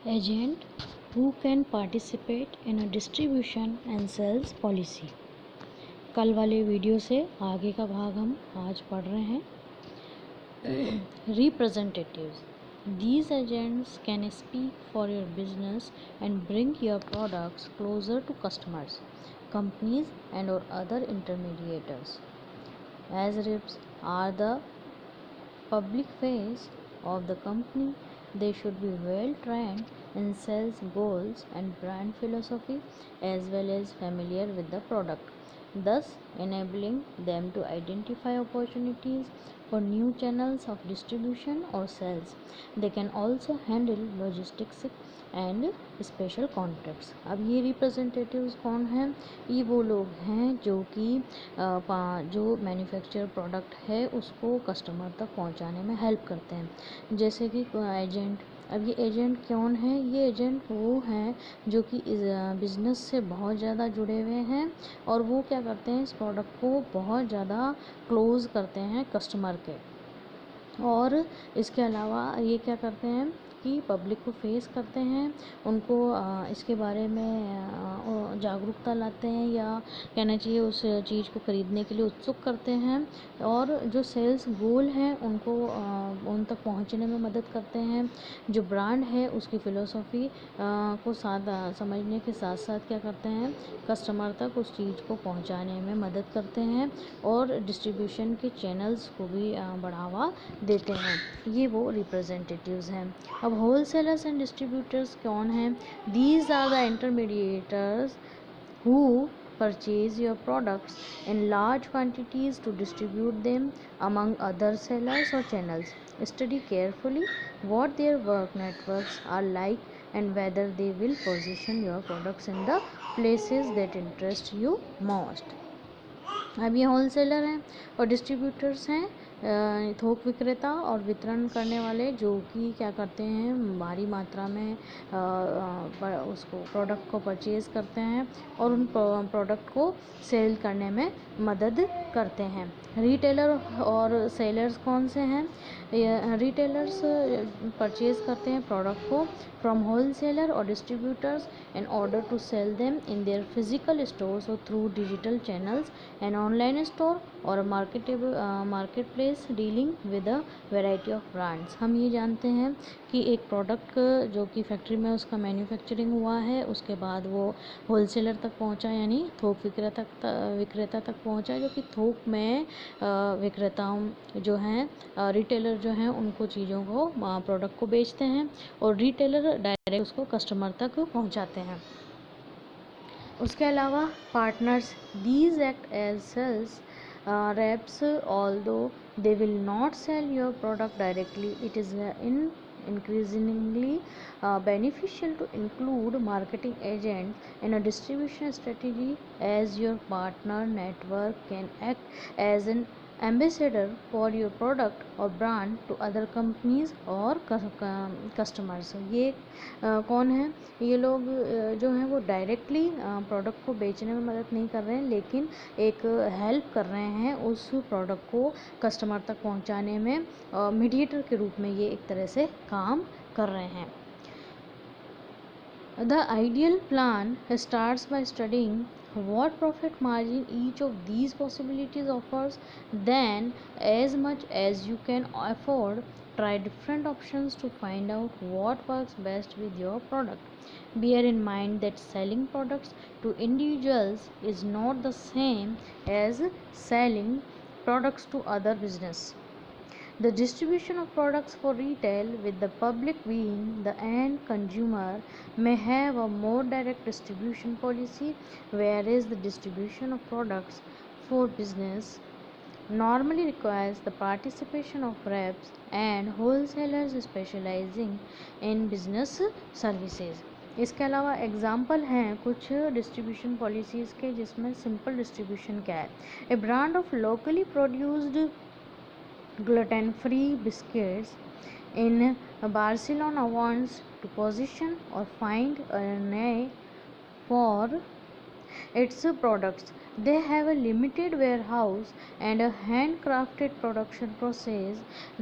Agent who can participate in a distribution and sales policy। कल वाले video से आगे का भाग हम आज पढ़ रहे हैं। Representatives, these agents can speak for your business and bring your products closer to customers, companies and or other intermediaries. As reps are the public face of the company, they should be well trained in sales goals and brand philosophy as well as familiar with the product, thus enabling them to identify opportunities for new channels of distribution or sales. They can also handle logistics and special contracts. अब ये representatives कौन हैं? ये वो लोग हैं जो कि जो मैन्युफैक्चर प्रोडक्ट है उसको कस्टमर तक पहुंचाने में हेल्प करते हैं, जैसे कि एजेंट। अब ये एजेंट कौन है? ये एजेंट वो हैं जो कि बिज़नेस से बहुत ज़्यादा जुड़े हुए हैं और वो क्या करते हैं, इस प्रोडक्ट को बहुत ज़्यादा क्लोज़ करते हैं कस्टमर के। और इसके अलावा ये क्या करते हैं कि पब्लिक को फेस करते हैं, उनको इसके बारे में जागरूकता लाते हैं या कहना चाहिए उस चीज़ को ख़रीदने के लिए उत्सुक करते हैं, और जो सेल्स गोल हैं उनको उन तक पहुंचने में मदद करते हैं। जो ब्रांड है उसकी फ़िलोसॉफ़ी को साथ समझने के साथ साथ क्या करते हैं, कस्टमर तक उस चीज़ को पहुंचाने में मदद करते हैं और डिस्ट्रीब्यूशन के चैनल्स को भी बढ़ावा देते हैं। ये वो रिप्रेजेंटेटिव्स हैं। अब होलसेलर्स एंड डिस्ट्रीब्यूटर्स कौन हैं? These are the intermediators who purchase your products in large quantities to distribute them among other sellers or channels. Study carefully what their work networks are like and whether they will position your products in the places that interest you most. अब ये wholesaler हैं और distributors हैं, थोक विक्रेता और वितरण करने वाले, जो कि क्या करते हैं, भारी मात्रा में उसको प्रोडक्ट को परचेज़ करते हैं और उन प्रोडक्ट को सेल करने में मदद करते हैं। रिटेलर और सेलर्स कौन से हैं? रिटेलर्स परचेज़ करते हैं प्रोडक्ट को फ्रॉम होलसेलर और distributors in order to sell them in their physical stores or through digital channels, an online store और market place dealing with a variety of brands. हम ये जानते हैं कि एक प्रोडक्ट जो कि फैक्ट्री में उसका मैन्युफैक्चरिंग हुआ है, उसके बाद वो होलसेलर तक पहुंचा, यानी थोक विक्रेता तक पहुंचा, जो कि थोक में विक्रेताओं जो हैं, रिटेलर जो हैं, उनको चीज़ों को प्रोडक्ट को बेचते हैं और रिटेलर डायरेक्ट उसको कस्टमर तक पहुंचाते हैं। उसके अलावा partners, these act as sales reps, although they will not sell your product directly. It is increasingly beneficial to include marketing agent in a distribution strategy, as your partner network can act as an ambassador for your product or brand to other companies और customers। ये कौन है? ये लोग जो हैं वो directly product को बेचने में मदद नहीं कर रहे हैं, लेकिन एक हेल्प कर रहे हैं उस प्रोडक्ट को कस्टमर तक पहुंचाने में, मीडिएटर के रूप में ये एक तरह से काम कर रहे हैं। The ideal plan starts by studying what profit margin each of these possibilities offers. Then, as much as you can afford, try different options to find out what works best with your product. Bear in mind that selling products to individuals is not the same as selling products to other business. The distribution of products for retail, with the public being the end consumer, may have a more direct distribution policy, whereas the distribution of products for business normally requires the participation of reps and wholesalers specializing in business services. इसके अलावा example हैं कुछ distribution policies के, जिसमें simple distribution क्या है? ए brand of locally produced gluten-free biscuits in Barcelona wants to position or find a niche for its products. They have a limited warehouse and a handcrafted production process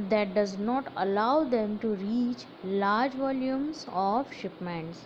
that does not allow them to reach large volumes of shipments.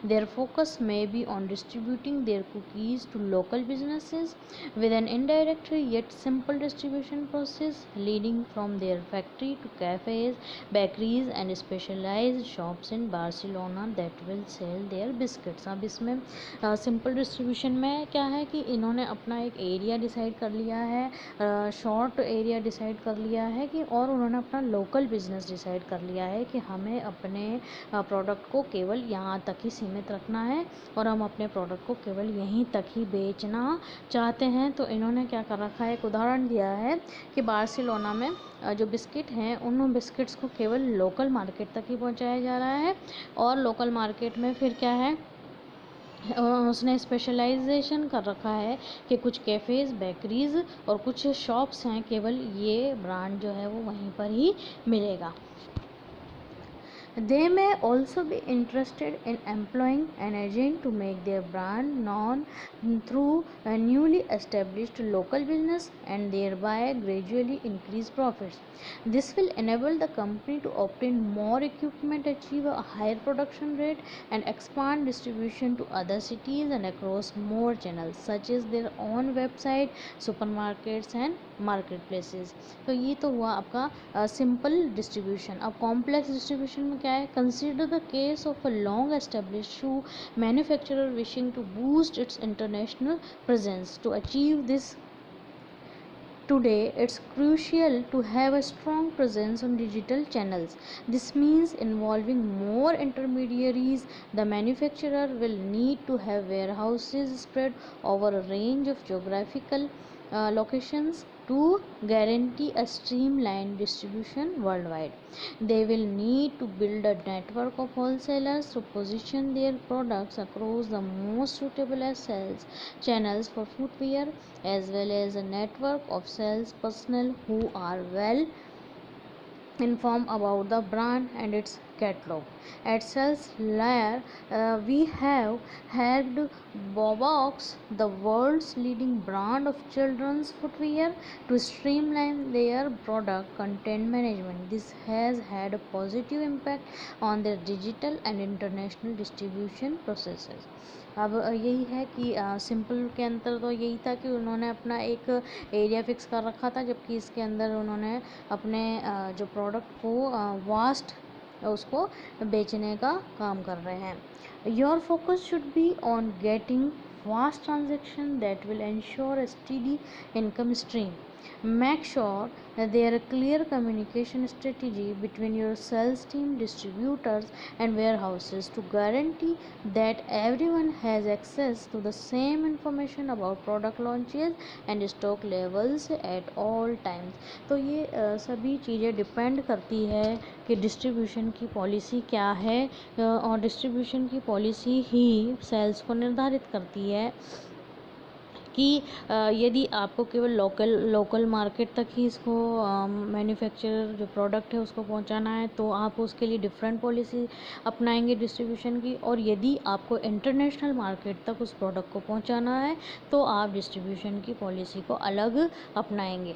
Their focus may be on distributing their cookies to local businesses with an indirect yet simple distribution process leading from their factory to cafes, bakeries and specialized shops in Barcelona that will sell their biscuits. अब इसमें simple distribution में क्या है कि इन्होंने अपना एक area decide कर लिया है, शॉर्ट एरिया डिसाइड कर लिया है कि, और उन्होंने अपना लोकल बिजनेस डिसाइड कर लिया है कि हमें अपने प्रोडक्ट को केवल यहाँ तक ही सीमित रखना है और हम अपने प्रोडक्ट को केवल यहीं तक ही बेचना चाहते हैं। तो इन्होंने क्या कर रखा है, एक उदाहरण दिया है कि बार्सिलोना में जो बिस्किट हैं उन बिस्किट्स को केवल लोकल मार्केट तक ही पहुंचाया जा रहा है, और लोकल मार्केट में फिर क्या है, उसने स्पेशलाइजेशन कर रखा है कि कुछ कैफ़ेज़, बेकरीज़ और कुछ शॉप्स हैं, केवल ये ब्रांड जो है वो वहीं पर ही मिलेगा। They may also be interested in employing an agent to make their brand known through a newly established local business and thereby gradually increase profits. This will enable the company to obtain more equipment, achieve a higher production rate, and expand distribution to other cities and across more channels, such as their own website, supermarkets, and marketplaces. तो ये तो हुआ आपका simple distribution. अब complex distribution में क्या है, consider the case of a long established shoe manufacturer wishing to boost its international presence. To achieve this today, it's crucial to have a strong presence on digital channels. This means involving more intermediaries. The manufacturer will need to have warehouses spread over a range of geographical locations to guarantee a streamlined distribution worldwide. They will need to build a network of wholesalers to position their products across the most suitable sales channels for footwear, as well as a network of sales personnel who are well informed about the brand and its catalog. At Sales Layer, we have helped Bobox, the world's leading brand of children's footwear, to streamline their product content management. This has had a positive impact on their digital and international distribution processes. अब यही है कि simple के अंदर तो यही था कि उन्होंने अपना एक एरिया फिक्स कर रखा था, जबकि इसके अंदर उन्होंने अपने जो प्रोडक्ट को वास्ट उसको बेचने का काम कर रहे हैं। Your focus should be on getting fast transaction that will ensure a steady income stream. Make sure that there are clear communication strategy between your sales team, distributors and warehouses to guarantee that everyone has access to the same information about product launches and stock levels at all times. तो ये सभी चीज़ें depend करती है कि distribution की policy क्या है, और डिस्ट्रीब्यूशन की पॉलिसी ही सेल्स को निर्धारित करती है कि यदि आपको केवल लोकल मार्केट तक ही इसको मैन्युफैक्चरर जो प्रोडक्ट है उसको पहुंचाना है तो आप उसके लिए डिफरेंट पॉलिसी अपनाएंगे डिस्ट्रीब्यूशन की, और यदि आपको इंटरनेशनल मार्केट तक उस प्रोडक्ट को पहुंचाना है तो आप डिस्ट्रीब्यूशन की पॉलिसी को अलग अपनाएंगे।